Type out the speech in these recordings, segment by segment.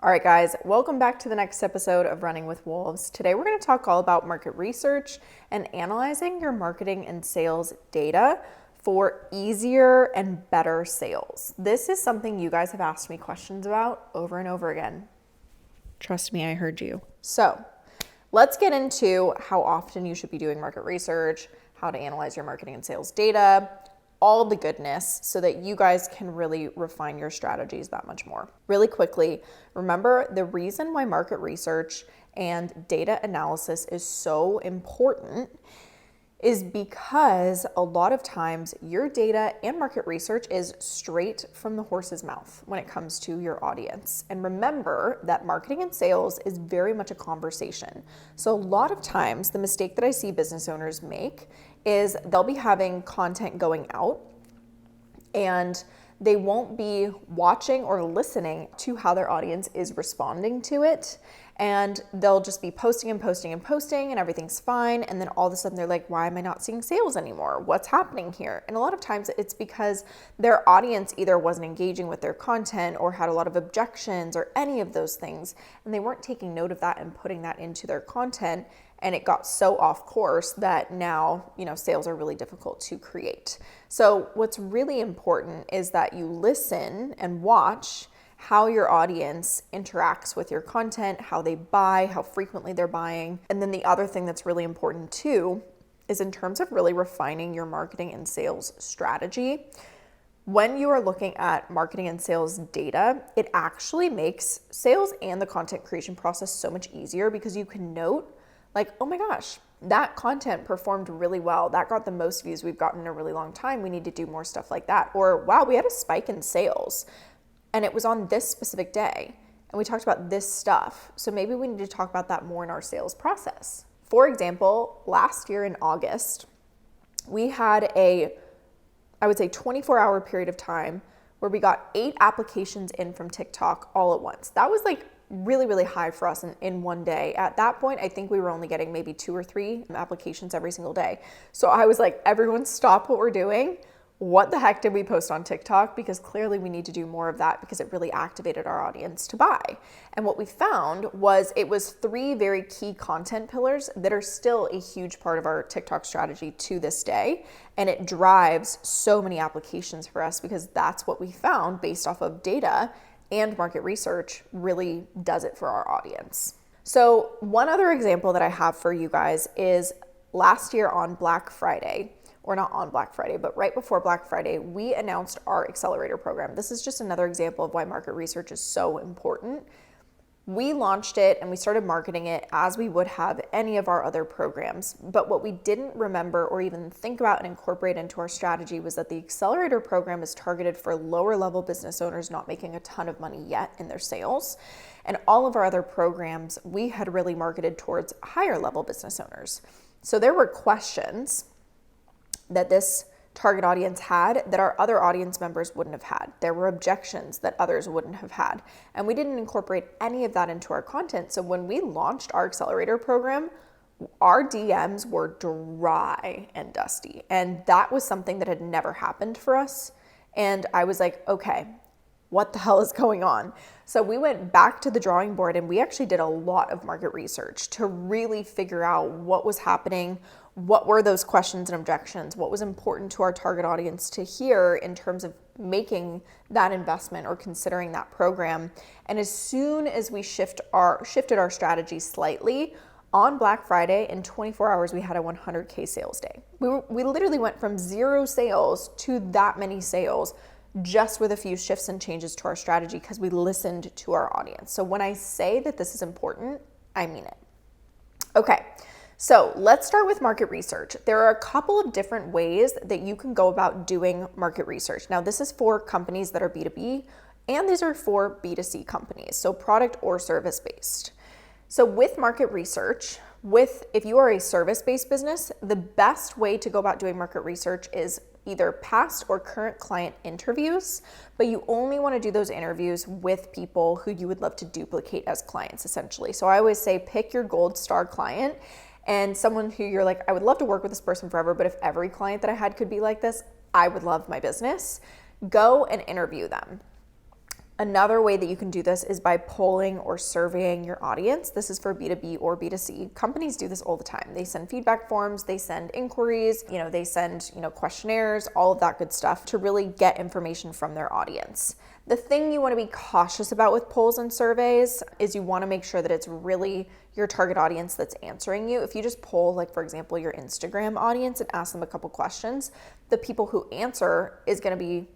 All right, guys, welcome back to the next episode of Running with Wolves. Today, we're going to talk all about market research and analyzing your marketing and sales data for easier and better sales. This is something you guys have asked me questions about over and over again. Trust me, I heard you. So let's get into how often you should be doing market research, how to analyze your marketing and sales data, all the goodness so that you guys can really refine your strategies that much more. Really quickly, remember the reason why market research and data analysis is so important is because a lot of times your data and market research is straight from the horse's mouth when it comes to your audience. And remember that marketing and sales is very much a conversation. So a lot of times the mistake that I see business owners make is they'll be having content going out and they won't be watching or listening to how their audience is responding to it. And they'll just be posting and posting and posting and everything's fine. And then all of a sudden they're like, why am I not seeing sales anymore? What's happening here? And a lot of times it's because their audience either wasn't engaging with their content or had a lot of objections or any of those things. And they weren't taking note of that and putting that into their content. And it got so off course that now, sales are really difficult to create. So what's really important is that you listen and watch how your audience interacts with your content, how they buy, how frequently they're buying. And then the other thing that's really important too is in terms of really refining your marketing and sales strategy. When you are looking at marketing and sales data, it actually makes sales and the content creation process so much easier because you can note like, oh my gosh, that content performed really well. That got the most views we've gotten in a really long time. We need to do more stuff like that. Or wow, we had a spike in sales and it was on this specific day and we talked about this stuff. So maybe we need to talk about that more in our sales process. For example, last year in August, we had I would say 24-hour period of time where we got 8 applications in from TikTok all at once. That was like really, really high for us in one day. At that point, I think we were only getting maybe 2 or 3 applications every single day. So I was like, everyone stop what we're doing. What the heck did we post on TikTok? Because clearly we need to do more of that because it really activated our audience to buy. And what we found was it was 3 very key content pillars that are still a huge part of our TikTok strategy to this day. And it drives so many applications for us because that's what we found based off of data and market research really does it for our audience. So one other example that I have for you guys is last year on Black Friday, or not on Black Friday, but right before Black Friday, we announced our accelerator program. This is just another example of why market research is so important. We launched it and we started marketing it as we would have any of our other programs. But what we didn't remember or even think about and incorporate into our strategy was that the accelerator program is targeted for lower level business owners not making a ton of money yet in their sales. And all of our other programs, we had really marketed towards higher level business owners. So there were questions that this target audience had that our other audience members wouldn't have had. There were objections that others wouldn't have had. And we didn't incorporate any of that into our content. So when we launched our accelerator program, our DMs were dry and dusty. And that was something that had never happened for us. And I was like, okay, what the hell is going on? So we went back to the drawing board and we actually did a lot of market research to really figure out what was happening, what were those questions and objections, what was important to our target audience to hear in terms of making that investment or considering that program. And as soon as we shifted our strategy slightly, on Black Friday, in 24 hours, we had a 100K sales day. We literally went from 0 sales to that many sales just with a few shifts and changes to our strategy because we listened to our audience. So when I say that this is important, I mean it. Okay, so let's start with market research. There are a couple of different ways that you can go about doing market research. Now, this is for companies that are B2B, and these are for B2C companies, so product or service based. So with market research, if you are a service-based business, the best way to go about doing market research is either past or current client interviews, but you only want to do those interviews with people who you would love to duplicate as clients, essentially. So I always say pick your gold star client and someone who you're like, I would love to work with this person forever, but if every client that I had could be like this, I would love my business. Go and interview them. Another way that you can do this is by polling or surveying your audience. This is for B2B or B2C. Companies do this all the time. They send feedback forms, they send inquiries, they send, questionnaires, all of that good stuff to really get information from their audience. The thing you want to be cautious about with polls and surveys is you want to make sure that it's really your target audience that's answering you. If you just poll, like for example, your Instagram audience and ask them a couple questions, the people who answer is going to be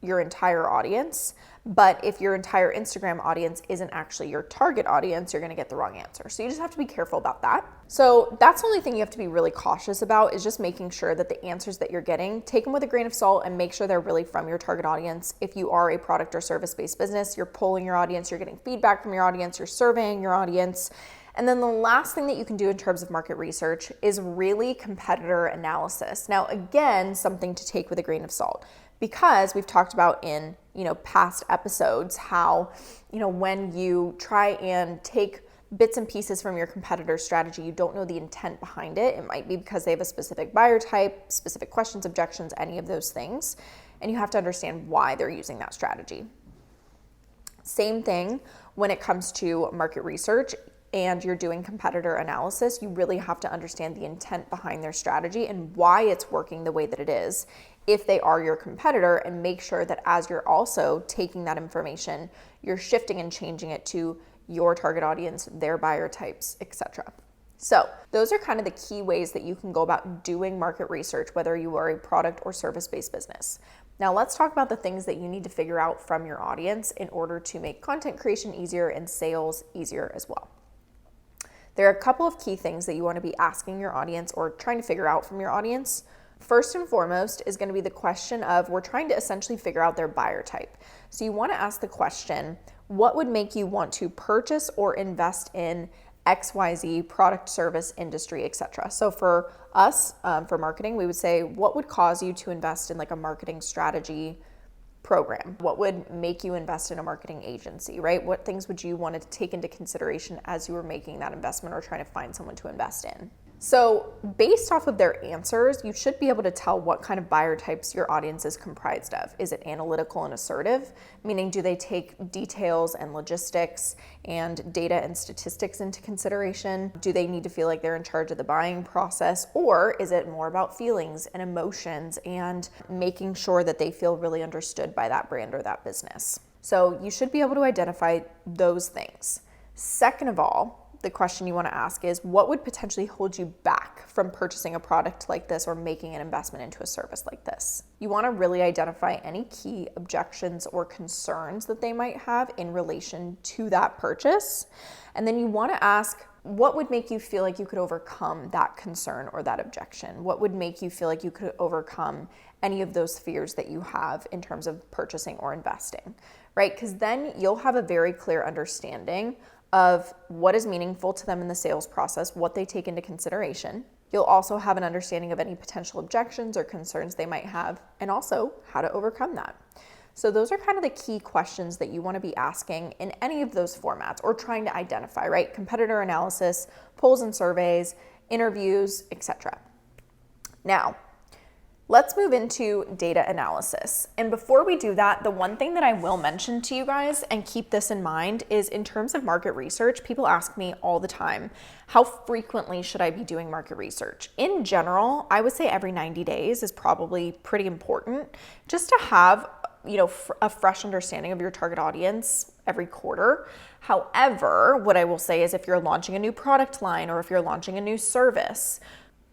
your entire audience. But if your entire Instagram audience isn't actually your target audience, you're going to get the wrong answer. So you just have to be careful about that. So that's the only thing you have to be really cautious about, is just making sure that the answers that you're getting, take them with a grain of salt and make sure they're really from your target audience. If you are a product or service-based business, you're polling your audience, you're getting feedback from your audience, you're surveying your audience. And then the last thing that you can do in terms of market research is really competitor analysis. Now, again, something to take with a grain of salt, because we've talked about in, past episodes how, when you try and take bits and pieces from your competitor's strategy, you don't know the intent behind it. It might be because they have a specific buyer type, specific questions, objections, any of those things. And you have to understand why they're using that strategy. Same thing when it comes to market research and you're doing competitor analysis. You really have to understand the intent behind their strategy and why it's working the way that it is, if they are your competitor, and make sure that as you're also taking that information, you're shifting and changing it to your target audience, their buyer types, etc. So those are kind of the key ways that you can go about doing market research, whether you are a product or service-based business. Now let's talk about the things that you need to figure out from your audience in order to make content creation easier and sales easier as well. There are a couple of key things that you want to be asking your audience or trying to figure out from your audience. First and foremost is going to be the question of, we're trying to essentially figure out their buyer type. So you want to ask the question, what would make you want to purchase or invest in XYZ product, service, industry, etc. So for us, for marketing, we would say, what would cause you to invest in like a marketing strategy program? What would make you invest in a marketing agency, right? What things would you want to take into consideration as you were making that investment or trying to find someone to invest in? So based off of their answers, you should be able to tell what kind of buyer types your audience is comprised of. Is it analytical and assertive? Meaning, do they take details and logistics and data and statistics into consideration? Do they need to feel like they're in charge of the buying process? Or is it more about feelings and emotions and making sure that they feel really understood by that brand or that business? So you should be able to identify those things. Second of all, the question you want to ask is, what would potentially hold you back from purchasing a product like this or making an investment into a service like this? You want to really identify any key objections or concerns that they might have in relation to that purchase. And then you want to ask, what would make you feel like you could overcome that concern or that objection? What would make you feel like you could overcome any of those fears that you have in terms of purchasing or investing, right? Because then you'll have a very clear understanding of what is meaningful to them in the sales process, what they take into consideration. You'll also have an understanding of any potential objections or concerns they might have, and also how to overcome that. So those are kind of the key questions that you want to be asking in any of those formats or trying to identify, right? Competitor analysis, polls and surveys, interviews, etc. Now, let's move into data analysis. And before we do that, the one thing that I will mention to you guys, and keep this in mind, is in terms of market research, people ask me all the time, how frequently should I be doing market research? In general, I would say every 90 days is probably pretty important, just to have a fresh understanding of your target audience every quarter. However, what I will say is, if you're launching a new product line or if you're launching a new service,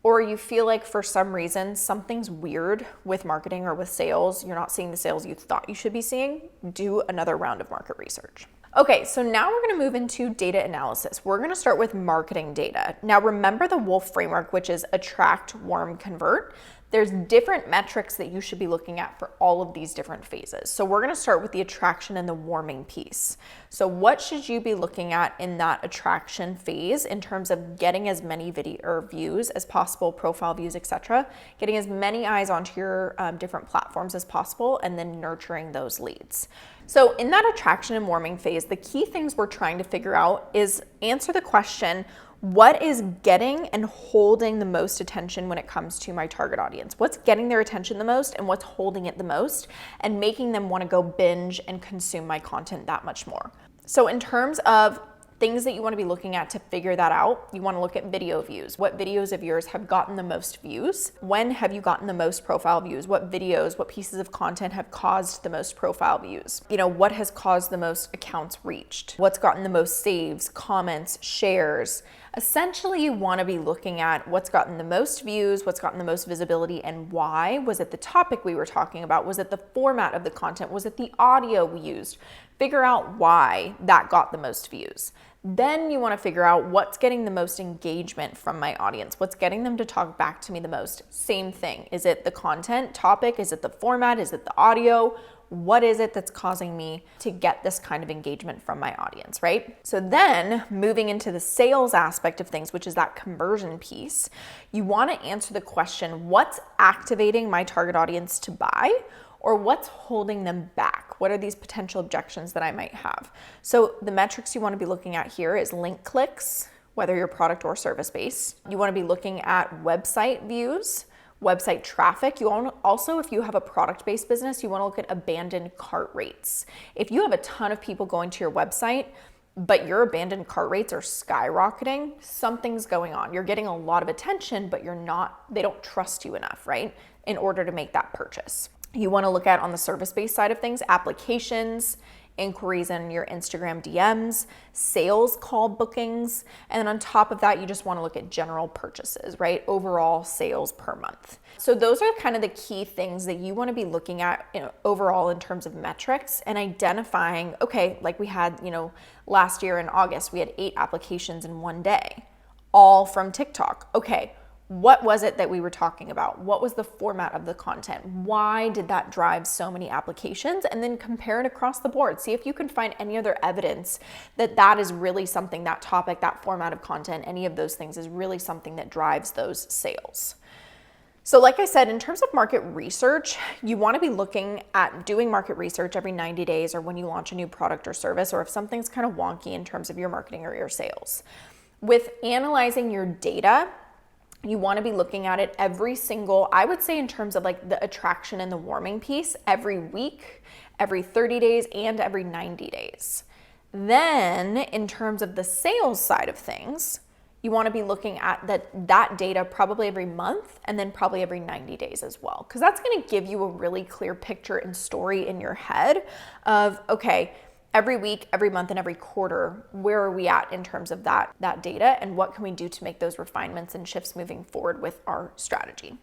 or you feel like for some reason something's weird with marketing or with sales, you're not seeing the sales you thought you should be seeing, do another round of market research. Okay, so now we're going to move into data analysis. We're going to start with marketing data. Now remember the Wolf framework, which is attract, warm, convert. There's different metrics that you should be looking at for all of these different phases. So we're going to start with the attraction and the warming piece. So what should you be looking at in that attraction phase in terms of getting as many video or views as possible, profile views, etc., getting as many eyes onto your different platforms as possible, and then nurturing those leads. So in that attraction and warming phase, the key things we're trying to figure out is answer the question, What is getting and holding the most attention when it comes to my target audience? What's getting their attention the most and what's holding it the most and making them want to go binge and consume my content that much more? So in terms of things that you want to be looking at to figure that out, you want to look at video views. What videos of yours have gotten the most views? When have you gotten the most profile views? What videos, what pieces of content have caused the most profile views? What has caused the most accounts reached? What's gotten the most saves, comments, shares? Essentially, you want to be looking at what's gotten the most views, what's gotten the most visibility, and why. Was it the topic we were talking about? Was it the format of the content? Was it the audio we used? Figure out why that got the most views. Then you want to figure out what's getting the most engagement from my audience. What's getting them to talk back to me the most? Same thing. Is it the content topic? Is it the format? Is it the audio? What is it that's causing me to get this kind of engagement from my audience, right? So then moving into the sales aspect of things, which is that conversion piece, you want to answer the question, what's activating my target audience to buy? Or what's holding them back? What are these potential objections that I might have? So the metrics you want to be looking at here is link clicks, whether you're product or service based. You want to be looking at website views, website traffic. You want also, if you have a product-based business, you want to look at abandoned cart rates. If you have a ton of people going to your website, but your abandoned cart rates are skyrocketing, something's going on. You're getting a lot of attention, but they don't trust you enough, right? In order to make that purchase. You want to look at, on the service-based side of things, applications, inquiries in your Instagram DMs, sales call bookings, and then on top of that, you just want to look at general purchases, right? Overall sales per month. So those are kind of the key things that you want to be looking at, overall in terms of metrics and identifying, okay, like we had, last year in August, we had 8 applications in one day, all from TikTok. Okay. What was it that we were talking about? What was the format of the content? Why did that drive so many applications? And then compare it across the board. See if you can find any other evidence that is really something, that topic, that format of content, any of those things is really something that drives those sales. So like I said, in terms of market research, you want to be looking at doing market research every 90 days or when you launch a new product or service, or if something's kind of wonky in terms of your marketing or your sales. With analyzing your data, you want to be looking at it every single, I would say in terms of like the attraction and the warming piece, every week, every 30 days, and every 90 days. Then in terms of the sales side of things, you want to be looking at that data probably every month and then probably every 90 days as well. Because that's going to give you a really clear picture and story in your head of, okay, every week, every month, and every quarter, where are we at in terms of that data, and what can we do to make those refinements and shifts moving forward with our strategy?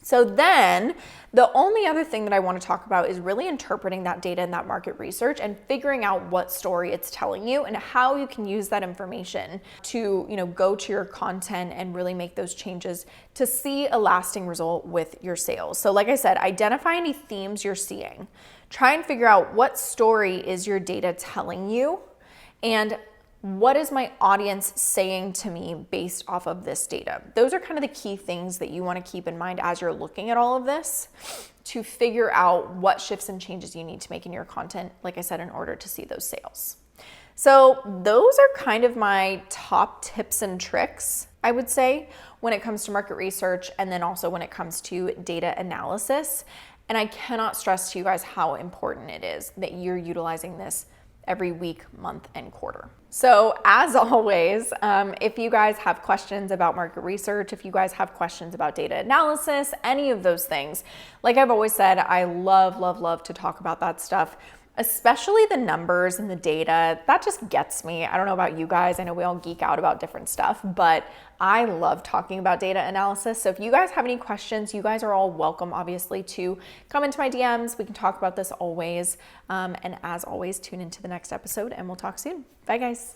So then the only other thing that I want to talk about is really interpreting that data and that market research and figuring out what story it's telling you and how you can use that information to, go to your content and really make those changes to see a lasting result with your sales. So like I said, identify any themes you're seeing. Try and figure out what story is your data telling you and what is my audience saying to me based off of this data. Those are kind of the key things that you want to keep in mind as you're looking at all of this to figure out what shifts and changes you need to make in your content, like I said, in order to see those sales. So those are kind of my top tips and tricks, I would say, when it comes to market research and then also when it comes to data analysis. And I cannot stress to you guys how important it is that you're utilizing this every week, month, and quarter. So as always, if you guys have questions about market research, if you guys have questions about data analysis, any of those things, like I've always said, I love to talk about that stuff, especially the numbers and the data. That just gets me. I don't know about you guys. I know we all geek out about different stuff, but I love talking about data analysis. So if you guys have any questions, you guys are all welcome, obviously, to come into my DMs. We can talk about this always. And as always, tune into the next episode and we'll talk soon. Bye, guys.